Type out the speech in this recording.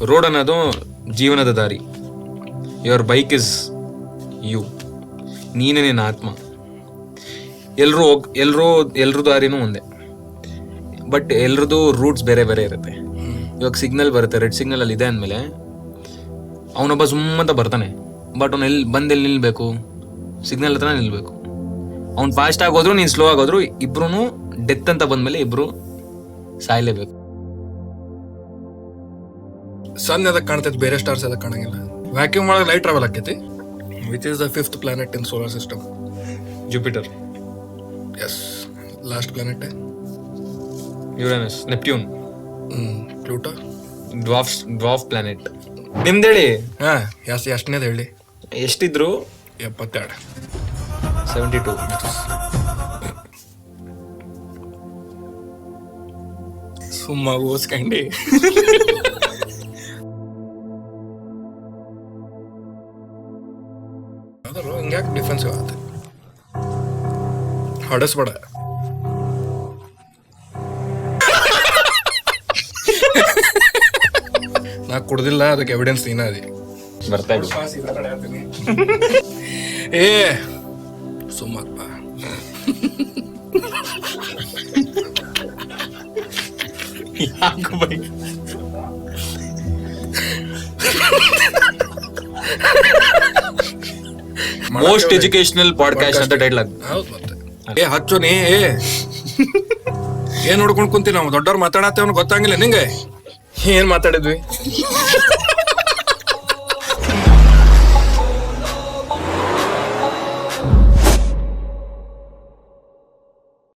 Road ಅನ್ನೋದು ಜೀವನದ ದಾರಿ. Your bike is you. ನೀನೇ ನಿನ್ನ ಆತ್ಮ. ಎಲ್ರೂ ದಾರಿನೂ ಒಂದೇ, ಬಟ್ ಎಲ್ರದ್ದು ರೂಟ್ಸ್ ಬೇರೆ ಬೇರೆ ಇರುತ್ತೆ. ಇವಾಗ ಸಿಗ್ನಲ್ ಬರುತ್ತೆ, ರೆಡ್ ಸಿಗ್ನಲ್ ಅಲ್ಲಿ ಇದೆ ಅಂದಮೇಲೆ ಅವನೊಬ್ಬ ಸುಮ್ಮಂತ ಬರ್ತಾನೆ, ಬಟ್ ಅವ್ನು ಎಲ್ಲಿ ನಿಲ್ಬೇಕು? ಸಿಗ್ನಲ್ ಹತ್ರ ನಿಲ್ಬೇಕು. ಅವ್ನು ಫಾಸ್ಟ್ ಆಗೋದ್ರು ನೀನು ಸ್ಲೋ ಆಗೋದ್ರು ಇಬ್ರು ಡೆತ್ ಅಂತ ಬಂದ್ಮೇಲೆ ಇಬ್ರು ಸಾಯ್ಲೇಬೇಕು. ಸನ್ ಅದಕ್ಕೆ ಕಾಣ್ತೈತಿ, ಬೇರೆ ಸ್ಟಾರ್ಸ್ ಅದಕ್ಕೆ ಕಾಣಂಗಿಲ್ಲ. ವ್ಯಾಕ್ಯೂಮ್ ಒಳಗೆ ಲೈಟ್ ಟ್ರಾವೆಲ್ ಆಕೈತಿ. Which is the 5th planet in solar system? Jupiter. Yes. Last planet Uranus. Neptune. Pluto. Dwarf planet. ನಿಮ್ದೇಳಿ. ಹಾ, ಎಷ್ಟನೇದು ಹೇಳಿ? ಎಷ್ಟಿದ್ರು? 72. 72. ಸುಮ್ಮ ಓಸ್ಕಂಡಿ. ಅದ್ರು ಹಿಂಗ್ಯಾಕೆ ಡಿಫೆನ್ಸಿವ್ ಆಗುತ್ತೆ? ಹೊಡೆಸ್ಬೇಡ. ನಾ ಕುಡ್ದಿಲ್ಲ, ಅದಕ್ಕೆ ಎವಿಡೆನ್ಸ್ ನೀನ ಅದಿ. ಬರ್ತಾ ಇದ್ರು. ಏ ಸುಮ್ಮಪ್ಪ. ಮೋಸ್ಟ್ ಎಜುಕೇಶನಲ್ ಪಾಡ್ಕಾಸ್ಟ್ ಅಂತ ಟೈಟ್ಲ್. ಹೌದು ಮತ್ತೆ. ಏ ಹಚ್ಚು ನೀ. ಏನ್ ನೋಡ್ಕೊಂಡ್ ಕುಂತಿ? ನಾವು ದೊಡ್ಡವ್ರು ಮಾತಾಡತ್ತೇವ್ ಗೊತ್ತಾಗಿಲ್ಲ ನಿಂಗೆ? ಏನ್ ಮಾತಾಡಿದ್ವಿ?